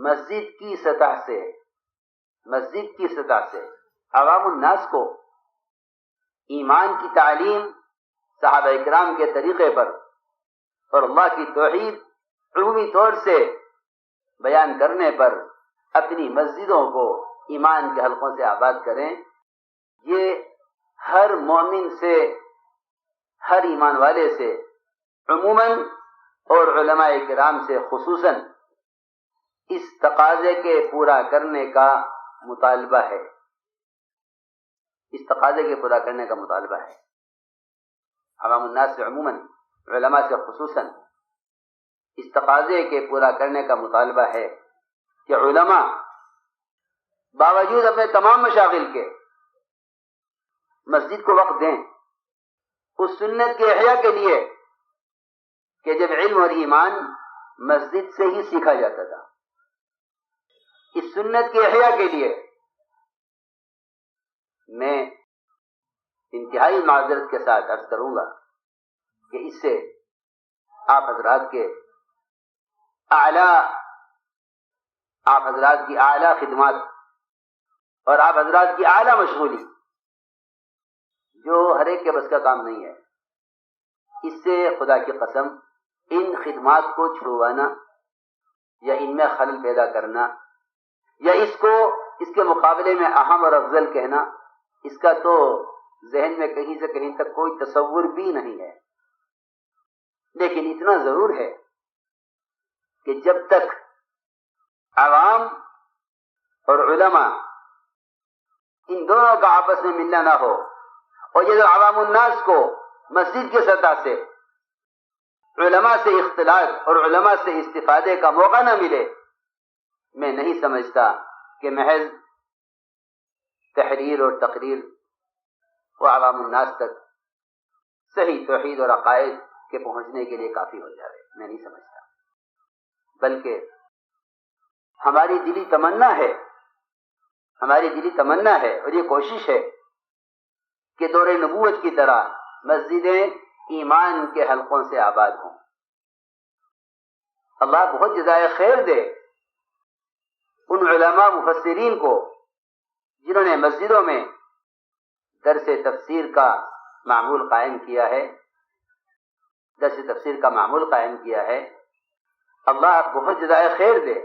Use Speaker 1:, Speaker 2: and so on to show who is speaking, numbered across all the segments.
Speaker 1: مسجد کی سطح سے عوام الناس کو ایمان کی تعلیم صحابہ اکرام کے طریقے پر اور اللہ کی توحید عمومی طور سے بیان کرنے پر اپنی مسجدوں کو ایمان کے حلقوں سے آباد کریں، یہ ہر مومن سے، ہر ایمان والے سے عموماً اور علماء کرام سے خصوصاً اس تقاضے کے پورا کرنے کا مطالبہ ہے، اس تقاضے کے پورا کرنے کا مطالبہ ہے۔ عوام الناس سے عموماً، علماء سے خصوصاً اس تقاضے کے پورا کرنے کا مطالبہ ہے کہ علماء باوجود اپنے تمام مشاغل کے مسجد کو وقت دیں اس سنت کے احیاء کے لیے کہ جب علم اور ایمان مسجد سے ہی سیکھا جاتا تھا۔ اس سنت کے احیاء کے لیے میں انتہائی معذرت کے ساتھ عرض کروں گا کہ اس سے آپ حضرات کی اعلیٰ خدمات اور آپ حضرات کی اعلیٰ مشغولی جو ہر ایک کے بس کا کام نہیں ہے، اس سے خدا کی قسم ان خدمات کو چھڑوانا یا ان میں خلل پیدا کرنا یا اس کے مقابلے میں اہم اور افضل کہنا، اس کا تو ذہن میں کہیں سے کہیں تک کوئی تصور بھی نہیں ہے۔ لیکن اتنا ضرور ہے کہ جب تک عوام اور علماء ان دونوں کا آپس میں ملنا نہ ہو اور یہ عوام الناس کو مسجد کی سطح سے علماء سے اختلاط اور علماء سے استفادے کا موقع نہ ملے، میں نہیں سمجھتا کہ محض تحریر اور تقریر وہ عوام الناس تک صحیح توحید اور عقائد کے پہنچنے کے لیے کافی ہو جائے، میں نہیں سمجھتا۔ بلکہ ہماری دلی تمنا ہے اور یہ کوشش ہے کہ دور نبوت کی طرح مسجدیں ایمان کے حلقوں سے آباد ہوں۔ اللہ بہت جزائے خیر دے ان علماء مفسرین کو جنہوں نے مسجدوں میں درس تفسیر کا معمول قائم کیا ہے، اللہ بہت جزائے خیر دے۔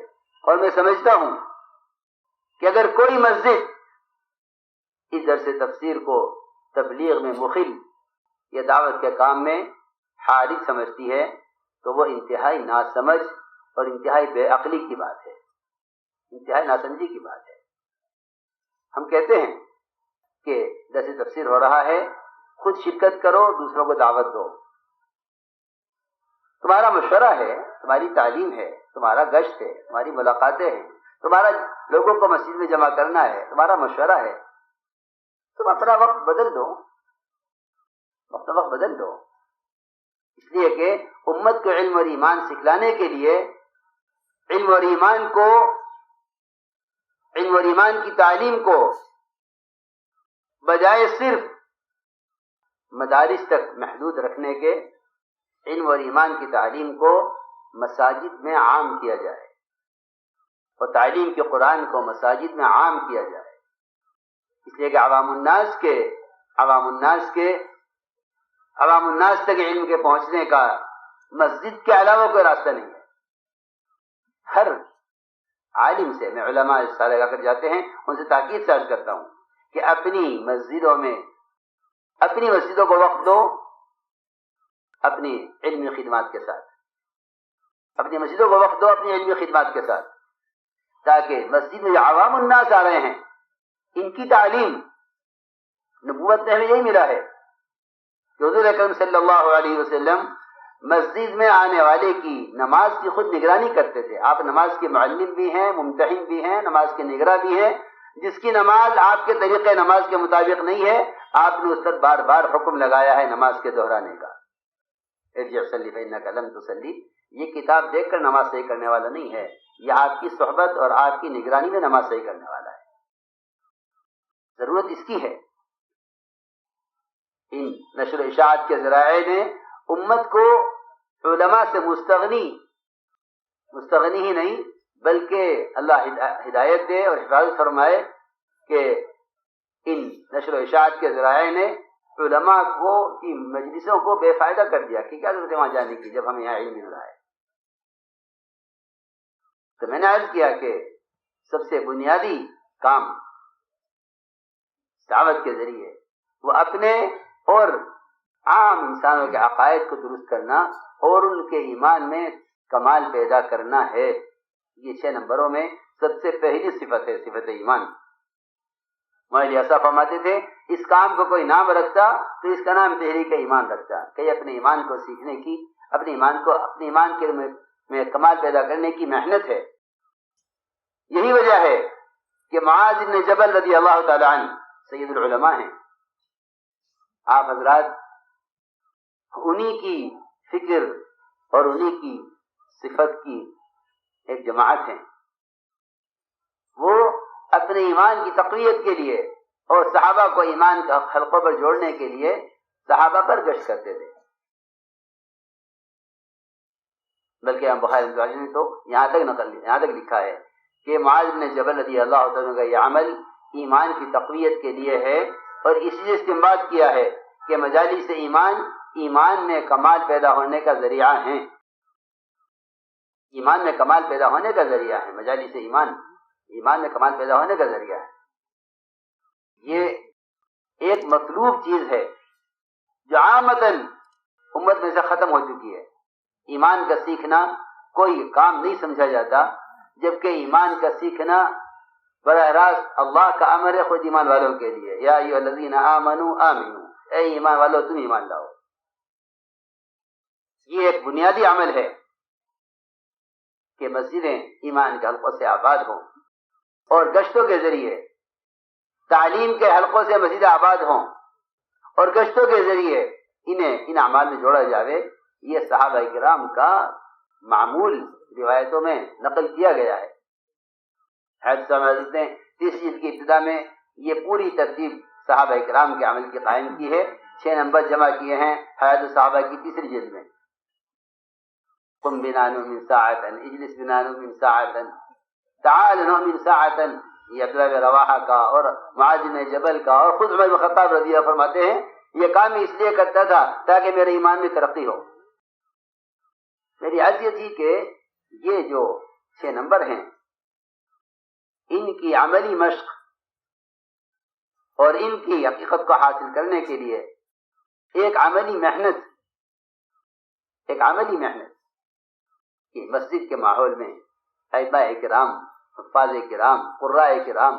Speaker 1: اور میں سمجھتا ہوں کہ اگر کوئی مسجد اس درس تفسیر کو تبلیغ میں مخل یا دعوت کے کام میں حارج سمجھتی ہے تو وہ انتہائی ناسمجھ اور انتہائی بے عقلی کی بات ہے، انتہائی ناسمجھی کی بات ہے۔ ہم کہتے ہیں کہ درس تفسیر ہو رہا ہے، خود شرکت کرو، دوسروں کو دعوت دو۔ تمہارا مشورہ ہے، تمہاری تعلیم ہے، تمہارا گشت ہے، تمہاری ملاقاتیں ہیں، تمہارا لوگوں کو مسجد میں جمع کرنا ہے، تمہارا مشورہ ہے، تم اپنا وقت بدل دو، اس لیے کہ امت کو علم اور ایمان سکھلانے کے لیے علم اور ایمان کی تعلیم کو بجائے صرف مدارس تک محدود رکھنے کے علم اور ایمان کی تعلیم کو مساجد میں عام کیا جائے اور تعلیم کے قرآن کو مساجد میں عام کیا جائے، اس لیے کہ عوام الناس تک علم کے پہنچنے کا مسجد کے علاوہ کوئی راستہ نہیں ہے۔ ہر عالم سے میں علماء سارے لگا کر جاتے ہیں، ان سے تاکید سے عرض کرتا ہوں کہ اپنی مسجدوں کو وقت دو اپنی علمی خدمات کے ساتھ، تاکہ مسجد میں جو عوام الناس آ رہے ہیں ان کی تعلیم نبوت میں ہمیں یہی ملا ہے کہ حضور اکرم صلی اللہ علیہ وسلم مسجد میں آنے والے کی نماز کی خود نگرانی کرتے تھے۔ آپ نماز کے معلم بھی ہیں، ممتحن بھی ہیں، نماز کے نگراں بھی ہیں۔ جس کی نماز آپ کے طریقے نماز کے مطابق نہیں ہے، آپ نے اس پر بار بار حکم لگایا ہے نماز کے دہرانے کا۔ ارجع صلی فإنک لم تصلی، یہ کتاب دیکھ کر نماز صحیح کرنے والا نہیں ہے، یہ آپ کی صحبت اور آپ کی نگرانی میں نماز صحیح کرنے والا ہے۔ ضرورت اس کی ہے۔ ان نشر و اشاعت کے ذرائع نے امت کو علماء سے مستغنی ہی نہیں بلکہ اللہ ہدایت دے اور حفاظت فرمائے کہ ان نشر و اشاعت کے ذرائع نے علماء کی مجلسوں کو بے فائدہ کر دیا کہ کیا ضرورت ہے وہاں جانے کی جب ہمیں یہاں علم مل رہا ہے. تو میں نے عرض کیا کہ سب سے بنیادی کام دعوت کے ذریعے وہ اپنے اور عام انسانوں کے عقائد کو درست کرنا اور ان کے ایمان میں کمال پیدا کرنا ہے. یہ 6 نمبروں میں سب سے پہلی صفت ہے، صفت ایمان. مولانا ایسا فرماتے تھے اس کام کو کوئی نام رکھتا تو اس کا نام تحریک ایمان رکھتا، کہ اپنے ایمان کو سیکھنے کی، اپنے ایمان کے میں کمال پیدا کرنے کی محنت ہے. یہی وجہ ہے کہ معاذ بن جبل رضی اللہ تعالی عنہ سید العلماء ہیں. آپ حضرات انہی کی فکر اور انہی کی صفت کی ایک جماعت ہیں. وہ اپنے ایمان کی تقویت کے لیے اور صحابہ کو ایمان کا حلقوں پر جوڑنے کے لیے صحابہ پر گشت کرتے تھے. بلکہ ہم بخاری نے تو یہاں تک لکھا ہے کہ معاذ بن جبل رضی اللہ تعالیٰ کا یہ عمل ایمان کی تقویت کے لیے ہے، اور اسی سے استنباط کیا ہے کہ مجالس ایمان میں کمال پیدا ہونے کا ذریعہ ہیں. ایمان میں کمال پیدا ہونے کا ذریعہ ہے، مجالس ایمان میں کمال پیدا ہونے کا ذریعہ ہے. یہ ایک مطلوب چیز ہے جو عامتاً امت میں سے ختم ہو چکی ہے. ایمان کا سیکھنا کوئی کام نہیں سمجھا جاتا، جبکہ ایمان کا سیکھنا براہ راست اللہ کا امر ہے خود ایمان والوں کے لیے. یا ایھا الذین آمنوا آمنوا، اے ایمان والو تم ایمان لاؤ. یہ ایک بنیادی عمل ہے کہ مسجدیں ایمان کے حلقوں سے آباد ہوں، اور گشتوں کے ذریعے تعلیم کے حلقوں سے مسجدیں آباد ہوں، اور گشتوں کے ذریعے ان اعمال میں جوڑا جاوے. یہ صحابہ کرام کا معمول روایتوں میں نقل کیا گیا ہے. حضرت نے 30 جلد کی ابتدا میں یہ پوری ترتیب صحابہ کرام کے عمل کی قائم کی ہے. 6 نمبر جمع کیے ہیں حیات الصحابہ کی 3 جلد میں. قم بنا نؤمن ساعة، اجلس بنا نؤمن ساعة، تعال نؤمن ساعة. یہ عبداللہ بن رواحہ کا اور معاذ بن جبل کا اور خود عمر بن خطاب رضی اللہ فرماتے ہیں یہ کام اس لیے کرتا تھا تاکہ میرے ایمان میں ترقی ہو. میری عرض یہ تھی کہ یہ جو 6 نمبر ہیں ان کی عملی مشق اور ان کی حقیقت کو حاصل کرنے کے لیے ایک عملی محنت کہ مسجد کے ماحول میں ائمہ کرام، حفاظ کرام، قراء کرام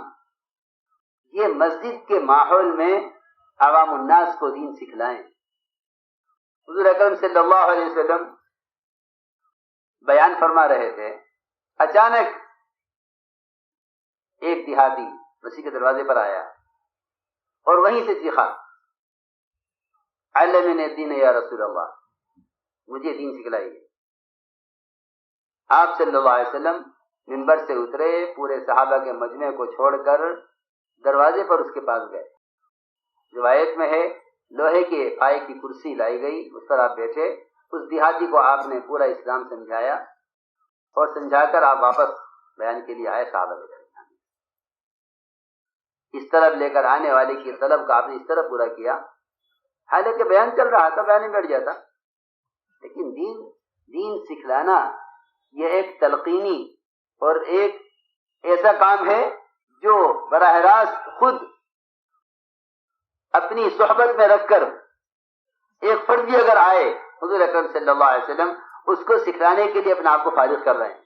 Speaker 1: یہ مسجد کے ماحول میں عوام الناس کو دین سکھلائیں. حضور اکرم صلی اللہ علیہ وسلم بیان فرما رہے تھے، اچانک ایک دیہاتی مسجد کے دروازے پر آیا اور وہیں سے چیخا، علمنی الدین یا رسول اللہ، مجھے دین سکھلائیے. آپ صلی اللہ علیہ وسلم منبر سے اترے، پورے صحابہ کے مجمع کو چھوڑ کر دروازے پر اس کے پاس گئے. روایت میں ہے لوہے کے پائے کی کرسی لائی گئی، اس پر آپ بیٹھے. اس دیہاتی کو آپ نے پورا اسلام سمجھایا اور سمجھا کر آپ واپس بیان کے لیے آئے صحابہ کے درمیان. اس طرف لے کر آنے والے کی طلب کا آپ نے اس طرح پورا کیا، حالانکہ بیان چل رہا تھا، بیان میں بیٹھ جاتا. لیکن دین سکھلانا یہ ایک تلقینی اور ایک ایسا کام ہے جو براہ راست خود اپنی صحبت میں رکھ کر ایک فرد بھی اگر آئے حضور اکرم صلی اللہ علیہ وسلم اس کو سکھلانے کے لیے اپنے آپ کو فارغ کر رہے ہیں.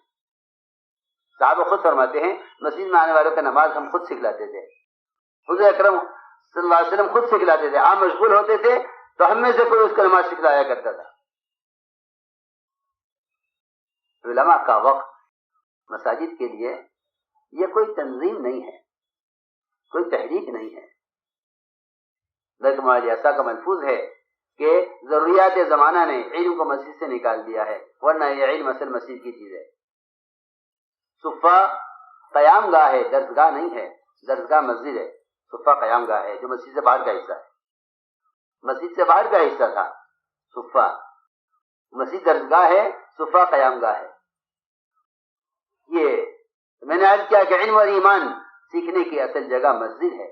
Speaker 1: صحابہ خود فرماتے ہیں مسجد میں آنے والوں کا نماز ہم خود سکھلاتے تھے. حضور اکرم صلی اللہ علیہ وسلم خود سکھلاتے تھے. آپ مشغول ہوتے تھے تو ہم میں سے کوئی اس کو نماز سکھلایا کرتا تھا. علماء کا وقت مساجد کے لیے یہ کوئی تنظیم نہیں ہے، کوئی تحریک نہیں ہے، بلکہ مولانا ایسا کا ملفوظ ہے کہ ضروریات زمانہ نے علم کو مسجد سے نکال دیا ہے، ورنہ یہ علم اصل مسجد کی چیز ہے. صفہ قیام گاہ ہے، درسگاہ نہیں ہے. درسگاہ مسجد ہے، صفہ قیام گاہ ہے جو مسجد سے باہر کا حصہ ہے. مسجد سے باہر کا حصہ تھا صفہ. مسجد درسگاہ ہے، صفہ قیام گاہ ہے. یہ میں نے عرض کیا کہ علم اور ایمان سیکھنے کی اصل جگہ مسجد ہے.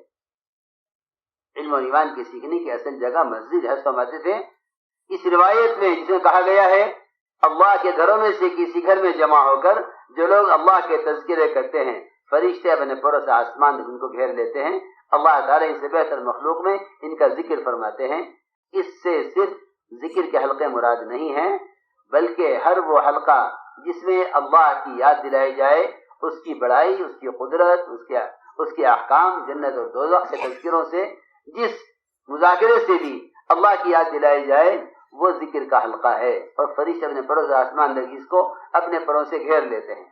Speaker 1: علم اور ایمان کے سیکھنے کی اصل جگہ مسجد ہے. فرماتے تھے اس روایت میں جسے کہا گیا ہے اللہ کے گھروں میں سے کسی گھر میں جمع ہو کر جو لوگ اللہ کے تذکرے کرتے ہیں فرشتے اپنے پروں سے آسمان ان کو گھیر لیتے ہیں. اللہ تعالیٰ ان سے بہتر مخلوق میں ان کا ذکر فرماتے ہیں. اس سے صرف ذکر کے حلقے مراد نہیں ہیں بلکہ ہر وہ حلقہ جس میں اللہ کی یاد دلائی جائے، اس کی بڑائی، اس کی قدرت، اس کے احکام، جنت اور دوزخ کے تذکروں سے، جس مذاکرے سے بھی اللہ کی یاد دلائی جائے وہ ذکر کا حلقہ ہے. اور فرشتے اپنے پروں سے آسمان لگی اس کو اپنے پروں سے گھیر لیتے ہیں.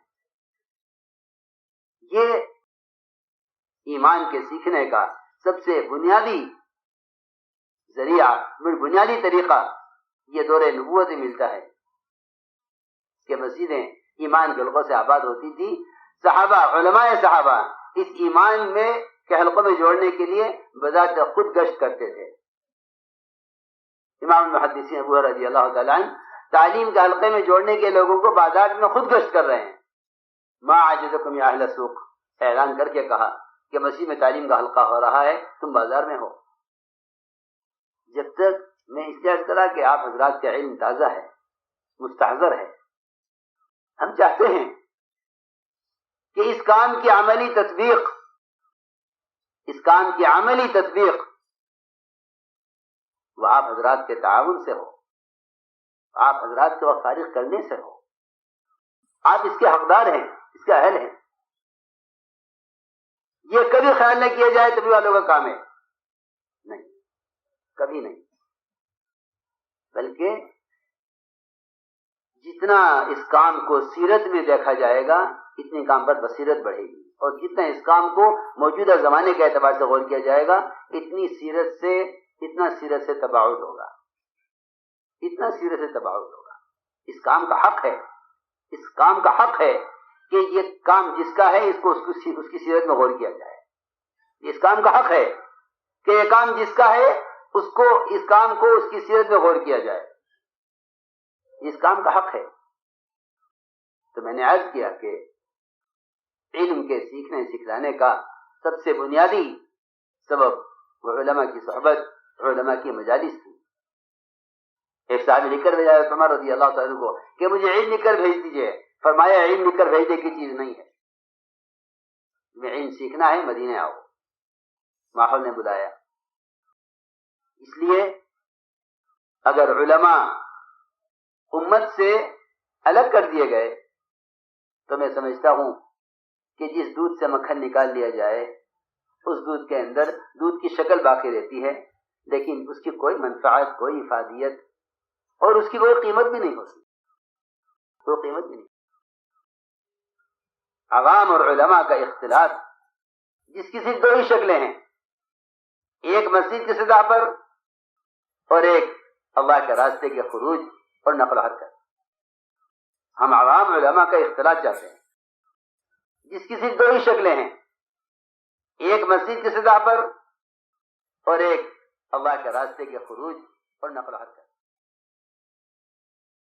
Speaker 1: یہ ایمان کے سیکھنے کا سب سے بنیادی ذریعہ، بنیادی طریقہ یہ دور نبوت میں ملتا ہے کہ مسجدیں ایمان کے حلقوں سے آباد ہوتی تھی. صحابہ، علماء صحابہ اس ایمان میں کے حلقوں میں جوڑنے کے لیے بذات خود گشت کرتے تھے. امام المحدثین ابو ہریرہ رضی اللہ تعالیٰ عنہ تعلیم کے حلقے میں جوڑنے کے لوگوں کو بازار میں خود گشت کر رہے ہیں. ما عجزکم یا اہل السوق، اعلان کر کے کہا کہ مسجد میں تعلیم کا حلقہ ہو رہا ہے، تم بازار میں ہو. جب تک میں اس لیے کرا کہ آپ حضرات کا علم تازہ ہے، مستحضر ہے، ہم چاہتے ہیں کہ اس کام کی عملی تطبیق وہ آپ حضرات کے تعاون سے ہو، آپ حضرات کے وقت فارغ کرنے سے ہو. آپ اس کے حقدار ہیں، اس کے اہل ہیں. یہ کبھی خیال نہ کیا جائے تبھی والوں کا کام ہے، نہیں، کبھی نہیں. بلکہ جتنا اس کام کو سیرت میں دیکھا جائے گا اتنی کام پر بصیرت بڑھے گی، اور جتنا اس کام کو موجودہ زمانے کے اعتبار سے غور کیا جائے گا اتنا سیرت سے تباعد ہوگا. اس کام کا حق ہے کہ یہ کام جس کا ہے اس کو اس کی سیرت میں غور کیا جائے. اس کام کا حق ہے کہ یہ کام جس کا ہے اس کام کو اس کی سیرت میں غور کیا جائے. اس کام کا حق ہے. تو میں نے عرض کیا کہ علم کے سیکھنے سکھلانے کا سب سے بنیادی سبب وہ علماء کی صحبت، علماء کی مجالس تھی. ایک صاحب لکھ کر بھیجا عمر رضی اللہ تعالیٰ کو کہ مجھے علم لکھ کر بھیج دیجئے. فرمایا علم لکھ کر بھیجنے کی چیز نہیں ہے، میں علم سیکھنا ہے، مدینے آؤ. ماحول نے بلایا. اس لیے اگر علماء امت سے الگ کر دیے گئے تو میں سمجھتا ہوں کہ جس دودھ سے مکھن نکال لیا جائے اس دودھ کے اندر دودھ کی شکل باقی رہتی ہے لیکن اس کی کوئی منفعت، کوئی افادیت اور اس کی کوئی قیمت بھی نہیں ہوتی. عوام اور علماء کا اختلاط جس کی صرف دو ہی شکلیں ہیں، ایک مسجد کی سطح پر اور ایک اللہ کے راستے کے خروج اور نقل و حرکت. ہم عوام علماء کا اختلاط چاہتے ہیں جس کی صرف دو ہی شکلیں ہیں، ایک مسجد کی سطح پر اور ایک اللہ کے راستے کے خروج اور نقل و حرکت.